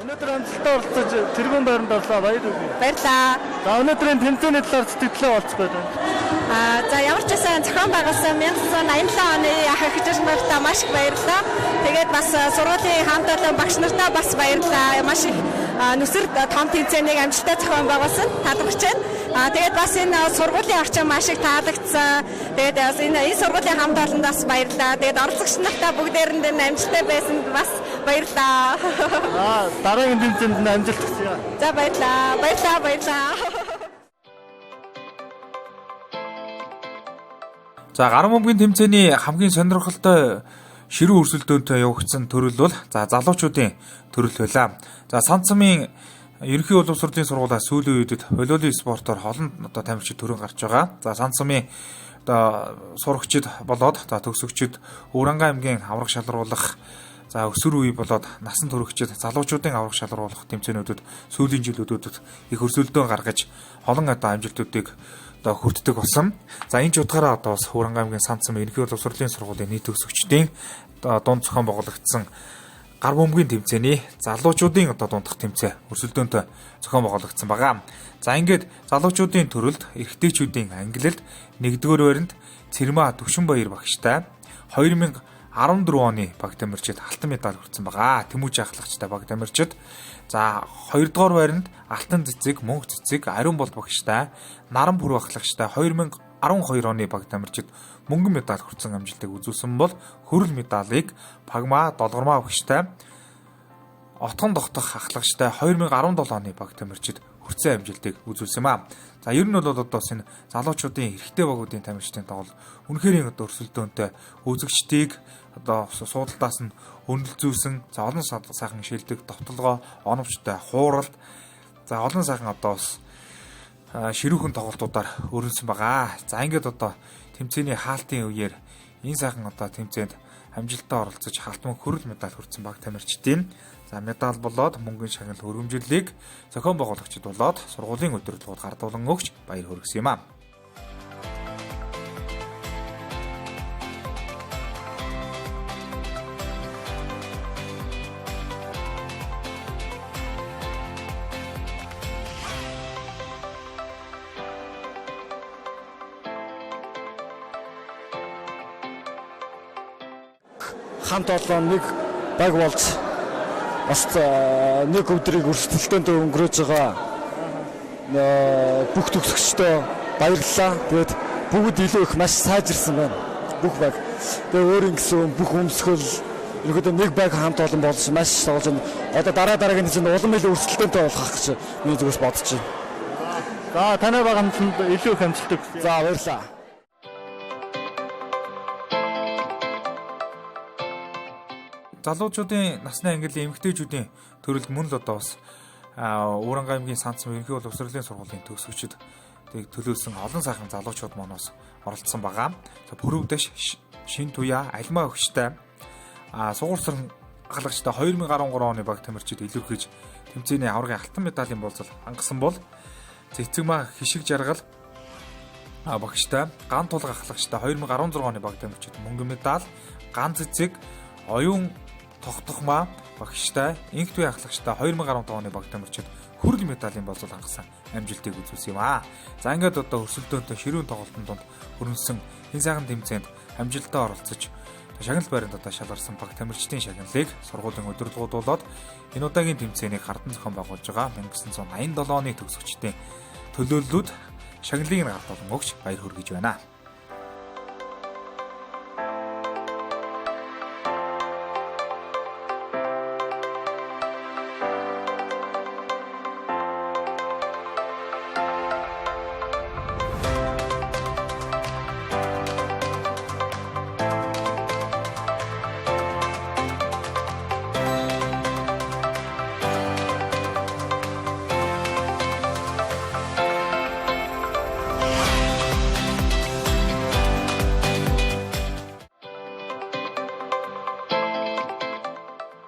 Өнөөдөр амжилттай оролцож тэргуун байранд орлоо баяр хүргэе. Баярлалаа. За өнөөдрийн тэмцээний талаар сэтгэлээ олцгоо байна. За ямар ч байсан зохион байгуулсан 1987 оны ахигч нартай маш их баярлалаа. Тэгээд бас сургуулийн хамт олон багш нартаа бас баярлалаа. Маш их нүсэр том тэмцээнийг амжилттай зохион байгуулсан талархаж байна. Тэгээд бас энэ сургуулийн орчин маш их таалагдсан. Тэгээд бас энэ сургуулийн хамт олондоос баярлалаа. Тэгээд оролцогч нартаа бүгдээрэнд амжилттай байсан бас баярлалаа. Дараагийн тэмцээнд амжилт хүсье. За баярлалаа. Баярлалаа. За гар бөмбөгийн тэмцээний хамгийн сонирхолтой ширүү өрсөлдөөнтэй явагдсан төрөл бол за залуучуудын төрөл байлаа. За Санцмын ерөнхий улс ордын сургуулиас сүүлийн үедэд волейболын спортоор олон одоо тамирчид төрөн гарч байгаа. За Санцмын одоо сурагчид болоод за төгсөгчид Өврангаан аймгийн авраг шалруулах за өсвөр үе болоод насан туршид залуучуудын авраг шалруулах тэмцээнүүдэд сүүлийн жилүүдэд их өрсөлдөөн гаргаж олон одоо амжилтуудыг одоо хүртдэг болсон. За энэ ч утгаараа одоо бас Өврангаан аймгийн Санцмын ерөнхий улс ордын сургуулийн нийт төгсөгчдийн дунд зохион байгуулагдсан гар бөмбөгийн тэмцээний залуучуудын одоо дундах тэмцээн өрсөлдөөнтэй зохион байгуулагдсан байгаа. За ингээд залуучуудын төрөлд эрэгтэйчүүдийн ангиллалд 1-р байранд Цэрмаа Төвшинбаяр багштай 2014 оны баг тамирчид алтан медаль хүртсэн байгаа. Тэмүүж ахлагчтай баг тамирчид за 2-р байранд алтан цэцэг, мөнх цэцэг Ариун болд багштай Наран бүр ахлагчтай 2012 оны баг тамирчид мөнгөн медаль хүртсэн амжилтыг үзүүлсэн бол хөрөл медалийг Пагма Долгормаа багштай Отхон тогтох ахлагчтай 2017 оны баг тамирчид хүртсэн амжилтыг үзүүлсэн юм а. За ер нь бол одоо энэ залуучуудын эрэгтэй багуудын тамирчдын тоглол үнэхээр одоо өрсөлдөөнтэй үзэгчдийг одоо суудалтаас нь өнөлзүүлсэн за олон сайхан шилдэг товтлогоо оновчтой хууралт за олон сайхан одоо бас ширүүхэн тоглолтуудаар өрнөсөн байгаа. За ингээд одоо тэмцээний хаалтын үеэр энэ сайхан одоо тэмцээнд амжилттай оролцож халтман хөрөл медаль хүртсэн баг тамирчдын за медаль болоод мөнгөний шагнал хөргөмжлөлийг зохион байгуулагчид болоод сургуулийн удирдлагууд гардуулан өгч баяр хүргэсэн юм а. Хамт олон нэг баг болж бас нэг өдрийг өрсөлдөлтөнд өнгөрөөж байгаа бүх төгсөгчдөө баярлалаа. Тэгээд бүгд илүү их маш сайжирсан байна. Бүх баг. Тэгээд өөрийн гэсэн бүх өмсгөл ерөөдөө нэг баг хамт олон болж маш тоглож байна. Одоо дараагийн чинь улам илүү өрсөлдөлтөнд болох гэж миний зүгээс бодож байна. За танай баг хамтанд илүү их амжилт. За баярлалаа. Залуучуудын насны ангиллын эмэгтэйчүүдийн төрөлд мөн л одоо бас Өврангаан аймгийн Санцмын ерөнхий улс ордын сургуулийн төгсөгчид төлөөлсөн олон сайхан залуучууд манаас оролцсон байгаа. За Пүрэвдэш Шин Туяа Альмаа өгчтэй сугуурсан ахлагчтай 2013 оны баг тамирчид илэрхийлж тэмцээний аваргын алтан медалийн болцол хангасан бол Цэцэгмаа Хишиг Жаргал багштай Ган тулга ахлагчтай 2016 оны баг тамирчид мөнгөн медаль ганц эцэг оюун тогтохмаа багштай инх төвийн ахлагчтай 2015 оны баг тамирчид хүрэл медалийн болцол хангасан амжилтыг үзүүлсэн юм аа. За ингээд одоо өрсөлдөөнтэй ширүүн тоглолтын донд хөрөнгөсөн хэн сайхан тэмцээнд амжилттай оролцож шагнал байранд одоо шалгарсан баг тамирчдын шагналыг сургуулийн удирдлагууд болоод энэ удаагийн тэмцээнийг хардан зохион байгуулж байгаа 1987 оны төгсөгчдийн төлөөллүүд шагналыг нь гартуулан өгч баяр хүргэж байна.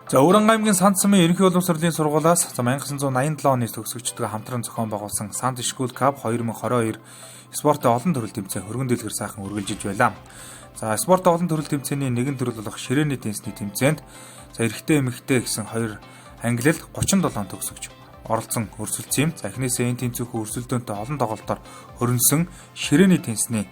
За Өрөнгө аймгийн Санд Сумын ерөнхий боловсролын сургуулиас 1987 оны төгсөгчдөө хамтран зохион байгуулсан Санд School Cup 2022 спортын олон төрөл тэмцээн хөргөн дэлгэр сайхан үргэлжилж байлаа. За спортын олон төрөл тэмцээний нэгэн төрөл болох ширээний теннисний тэмцээнд за эрэгтэй эмэгтэй гэсэн хоёр ангилал 37 төгсөгч оролцсон өрсөлдсөн юм. За эхнээсээ энэ тэмцээнхүү өрсөлдөөнтэй олон тоглолтоор хөрөнсөн ширээний теннисний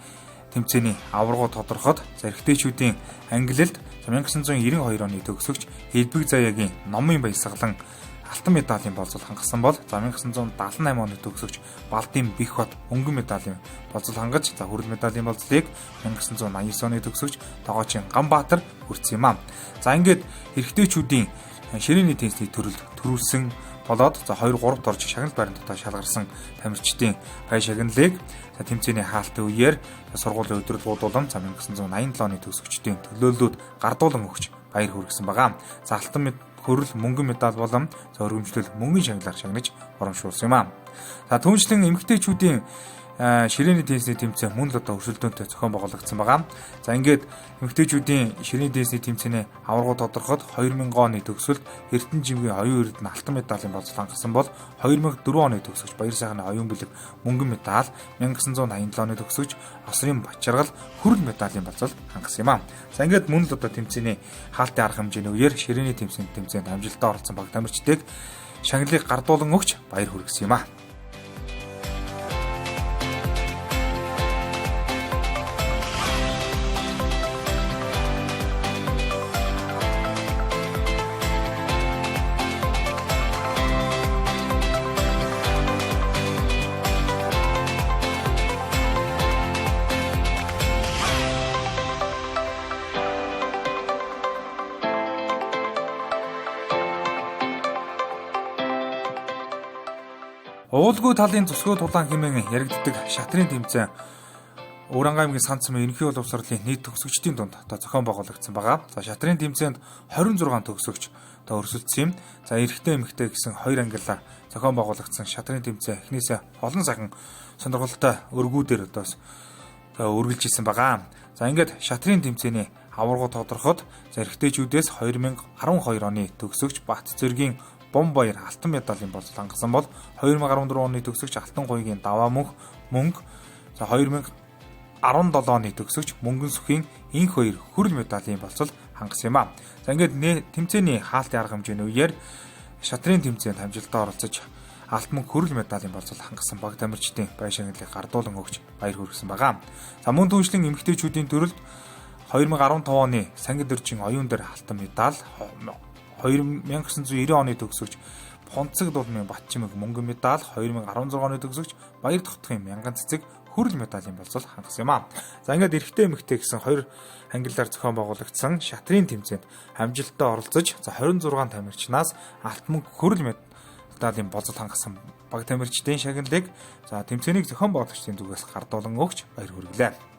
тэмцээний аваргуу тодорхойд за эрэгтэйчүүдийн ангилалд 1992 оны төгсөгч Элбэг Заяагийн номын баясгалан алтан медалийн болцол хангасан бол за 1978 оны төгсөгч Балдын Бихбат өнгөн медалийн болцол хангаж за хүрэл медалийн болцлыг 1989 оны төгсөгч Тогоочин Ганбаатар хүртсэн юм аа. За ингээд эрэгтэйчүүдийн ширээний теннисний төрөлд төрүүлсэн болоод за 2 3 дорж шагнал байранд шалгарсан тамирчдын гай шагналыг за тэмцээний хаалтын үеэр сургуулийн удирдлагууд болон за 1987 оны төгсөгчдийн төлөөллүүд гардуулан өгч баяр хүргэсэн байгаа. За алтан хөрөл мөнгөн медаль болон за өргөмжлөл мөнгөн шагналаар шагнаж урамшуулсан юм аа. За түүнчлэн эмэгтэйчүүдийн ширээний теннисний тэмцээн мөн л одоо өрсөлдөөнтэй зохион байгуулагдсан байгаа. За ингээд эмэгтэйчүүдийн ширээний теннисний тэмцээний аваргуу тодорхойд 2000 оны төгсөлд Эрдэнэ жимгийн оюун эрдэнэ алтан медалийн болцол хангасан бол 2004 оны төгсөгч Баяр сайхны оюун бэлэг мөнгөн медаль, 1987 оны төгсөгч Осрын Бачаргал хүрэл медалийн болцол хангасан юм аа. За ингээд мөн л одоо тэмцээний хаалтын арга хэмжээний үеэр ширээний тэмцээнд амжилттай оролцсон баг тамирчдыг шагналыг гардуулан өгч баяр хүргэсэн юм аа. Уулгүй талын зөвсгөө тулаан хэмээн яригддаг шатрын тэмцээн Өрөнгө аймгийн Санд Сумын ерөнхий боловсролын нийт төгсөгчдийн дунд одоо зохион байгуулагдсан байгаа. За шатрын тэмцээнд 26 төгсөгч одоо өрсөлдсөн юм. За эрэгтэй эмэгтэй гэсэн хоёр ангиллаар зохион байгуулагдсан шатрын тэмцээн эхнээсээ олон сайхан сонирхолтой өргүүдээр одоо үргэлжилсэн байгаа. За ингээд шатрын тэмцээний аваргуу тодорхойд за эрэгтэйчүүдээс 2012 оны төгсөгч Бат Зэргийн Бомбаяр алтан медалийн болцол хангасан бол 2014 оны төгсөгч Алтан гуйгийн Даваа мөнгө за 2017 оны төгсөгч Мөнгөн сүхийн инх хоёр хүрэл медалийн болцол хангасан юм аа. За ингээд тэмцээний хаалтын арга хэмжээний үеэр шатрын тэмцээнд амжилттай оролцож алтан хүрэл медалийн болцол хангасан баг тамирчдын бай шагналыг гардуулан өгч баяр хүргэсэн байгаа. За мөн түүнчлэн эмэгтэйчүүдийн төрөлд 2015 оны Сангид дөржин оюун дээр алтан медаль 1990 оны төгсөгч Понцэг дулмын Батчимэг мөнгөн медаль, 2016 оны төгсөгч Баяр Тогтхын мянган цэцэг хүрэл медалийн болцол хангасан юм аа. За ингээд эрэгтэй эмэгтэй гэсэн хоёр ангиллаар зохион байгуулагдсан шатрын тэмцээнд амжилттай оролцож за 26 тамирчнаас алтан хүрэл медалийн болцол хангасан баг тамирчдын шагналыг за тэмцээнийг зохион байгуулагчдын зүгээс гардуулан өгч баяр хүргэлээ.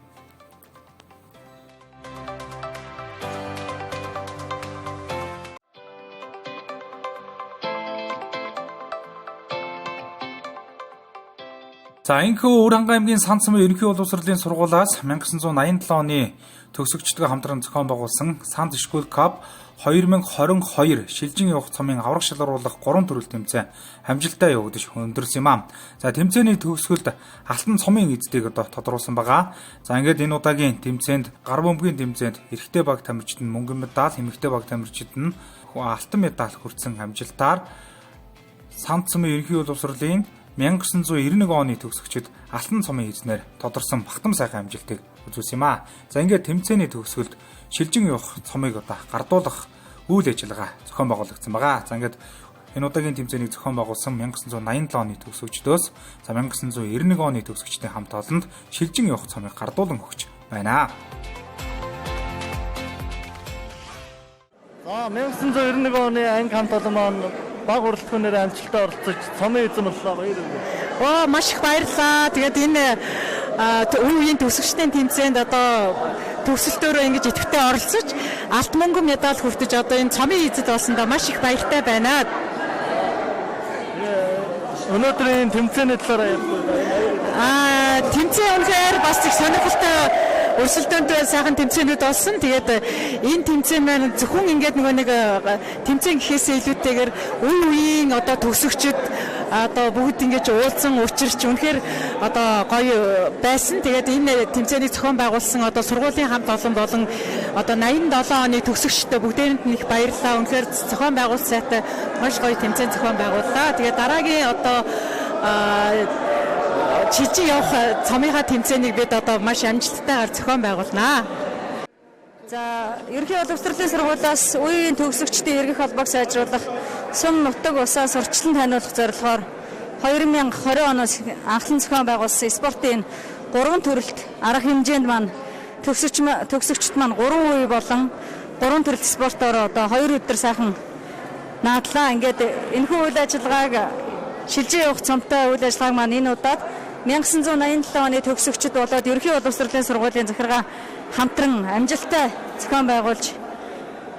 За энэхүү Өрөнгө аймгийн Санд Сумын ерөнхий боловсролын сургуулиас 1987 оны төгсөгчдөө хамтран зохион байгуулсан Санд School Cup 2022 шилжин явах цомын аврах шалгаруулах 3 төрөл тэмцээн амжилттай явагдаж өндөрсөн юм аа. За тэмцээний төгсгөлд алтан цомын эздийг одоо тодруулсан байгаа. За ингээд энэ удаагийн тэмцээнд гар бөмбөгийн тэмцээнд эрэгтэй баг тамирчид нь мөнгөн медаль, эмэгтэй баг тамирчид нь алтан медаль хүртсэн амжилтаар Сант цомын ерөнхий боловсролын 1991 оны төгсөгчид алтан цомын эзнэр тодорсон багтам сайхан амжилтыг үзүүлсэн юм аа. За ингээд тэмцээний төгсгөлд шилжин явах цомыг одоо гардуулах үйл ажиллагаа зохион байгуулагдсан байгаа. За ингээд энэ удаагийн тэмцээнийг зохион байгуулсан 1987 оны төгсөгчдөөс за 1991 оны төгсөгчдийн хамт олонд шилжин явах цомыг гардуулан өгч байна. За 1991 оны анги хамт олон маань баг уралдаанаар амжилттай оролцож цомын эзэн боллоо. Баярлалаа. Маш их баярлалаа. Тэгээд энэ үеийн төгсөгчдийн тэмцээнд одоо төгсөлтөөрөө ингэж идэвхтэй оролцож алт мөнгөн медаль хүртэж одоо энэ цомын эзэд болсондоо маш их баяртай байна. Өнөөдрийн тэмцээний талаар тэмцээн үнэхээр бас их сонирхолтой өрсөлдөөнтэй сайхан тэмцээнүүд болсон. Тэгээд энэ тэмцээн маань зөвхөн ингээд нөгөө нэг тэмцээн гэхээсээ илүүтэйгээр үеийн одоо төгсөгчд одоо бүгд ингэж уулзсан учирч үнэхээр одоо гоё байсан. Тэгээд энэ тэмцээнийг зохион байгуулсан одоо сургуулийн хамт олон болон одоо 87 оны төгсөгчдөө бүгдээрэнд нь их баярлалаа. Үнэхээр зохион байгуулсан сайтай маш гоё тэмцээн зохион байгууллаа. Тэгээд дараагийн одоо шилжин явах цомынхаа тэмцээнийг бид одоо маш амжилттайгаар зохион байгуулнаа. За, ерөнхий боловсролын сургуулиас үеийн төгсөгчдийн эргэх холбоог сайжруулах, сум нутаг усаа сурчлан таниулах зорилгоор 2020 оноос анхлан зохион байгуулсан спортын 3 төрөлт арга хэмжээнд маань төгсөгчд маань 3 үе болон 3 төрөлт спортоор одоо 2 өдөр сайхан наадлаа. Ингээд энэхүү үйл ажиллагааг шилжин явах цомтой үйл ажиллагааг маань энэ удаад 1987 оны төгсөгчд болоод ерөнхий боловсролын сургуулийн захиргаа хамтран амжилттай зохион байгуулж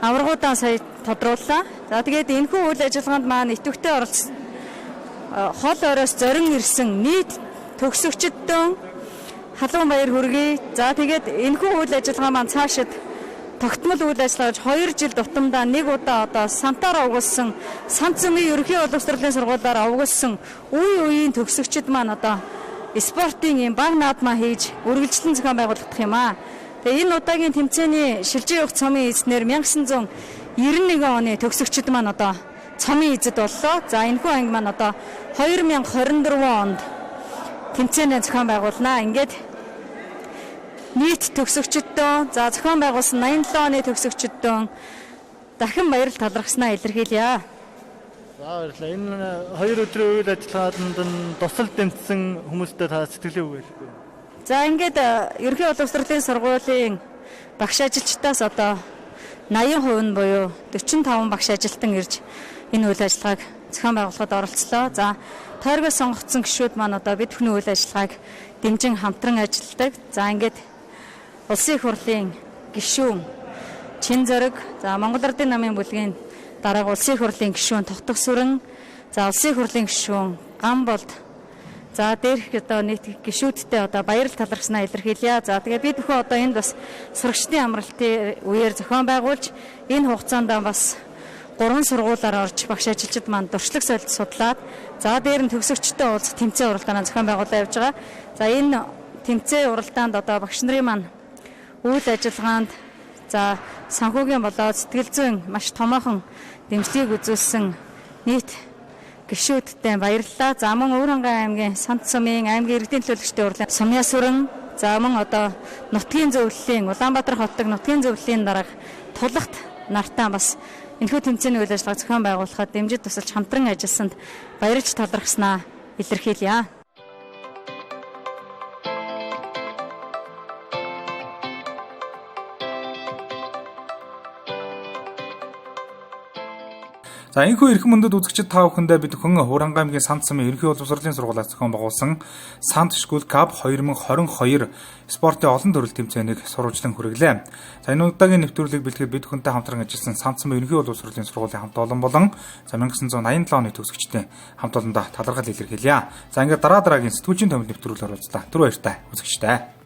аваргуудаа сая тодрууллаа. За тэгээд энэхүү үйл ажиллагаанд маань идэвхтэй оролцсон хол оройс зорин ирсэн нийт төгсөгчдөө халуун баяр хүргэе. За тэгээд энэхүү үйл ажиллагаа маань цаашид тогтмол үйл ажиллагааж 2 жил тутамдаа нэг удаа одоо сантаар овгуулсан Сант цомын ерөнхий боловсролын сургуулиар овгуулсан үеийн төгсөгчд маань одоо спортын юм баг наадмаа хийж үргэлжлэн зохион байгуулагдах юм аа. Тэгээ энэ удаагийн тэмцээний шилжин явах цомын эзнэр 1991 оны төгсөгчд маань одоо цомын эзэд боллоо. За энэхүү анги маань одоо 2024 онд тэмцээнээ зохион байгуулнаа. Ингээд нийт төгсөгчдөө за зохион байгуулсан 87 оны төгсөгчдөө дахин баярал талархснаа илэрхийлье. За баярлалаа. Энэ 2 өдрийн үйл ажиллагаанд тусал дэмжсэн хүмүүстээ та сэтгэлээ өгөөлгүй. За ингээд ерөнхий боловсролын сургуулийн багш ажилчдаас одоо 80% нь буюу 45 багш ажилтан ирж энэ үйл ажиллагааг зохион байгуулахад оролцлоо. За тойргоос сонгогдсон гишүүд маань одоо бид бүхний үйл ажиллагааг дэмжин хамтран ажилладаг. За ингээд улсын их хурлын гишүүн Чин Зориг, за Монгол Ардын намын бүлгийн дараагийн улсын их хурлын гишүүн Тогтох Сүрэн, за улсын их хурлын гишүүн Гамболд, за дээрх одоо нийт гишүүдтэй одоо баярал талархснаа илэрхийлье. За тэгээд бид бүхэн одоо энд бас сурагчдын амралтын үеэр зохион байгуулж энэ хугацаанд бас 3 сургуулиар орж багш ажилчид маань дуршлаг солилт судлаад за дээр нь төгсөгчтэй уулзах тэмцээн уралдаанаа зохион байгуулаад явж байгаа. За энэ тэмцээн уралдаанд одоо багш нарын маань үйл ажиллагаанд за санхүүгийн болоод сэтгэл зүйн маш томоохон дэмжлэгийг үзүүлсэн нийт гишүүдтэй баярлалаа. За мөн Өвөрхангай аймгийн Сант цомын аймгийн иргэдийн төлөөлөгчдийн урлын Сумья Сүрэн, за мөн одоо нутгийн зөвлөлийн Улаанбаатар хотод нутгийн зөвлөлийн дарга Тулахт нартаа бас энэхүү тэмцээний үйл ажиллагаа зохион байгуулахад дэмжиж тусалж хамтран ажилласанд баярлж талархснаа илэрхийлье. За энэхүү эрхэм мөндөд үзэгчид та бүхэндээ бид хүн Өвөрхангай аймгийн Сант цомын ерөнхий боловсролын сургуулиас зохион байгуулсан Сант School Cup 2022 спортын олон төрөл тэмцээнийг сурвалжлан хүргэлээ. За энэ удаагийн нэвтрүүлгийг бэлтгэхэд бид хүнтэй хамтран ажилласан Сант цомын ерөнхий боловсролын сургуулийн хамт олон болон за 1987 оны төгсөгчдийн хамт олондоо талархал илэрхийлье. За ингээд дараагийн сэтгүүлчийн томилт нэвтрүүлгээр уулзлаа. Түр баяртай үзэгчтэй.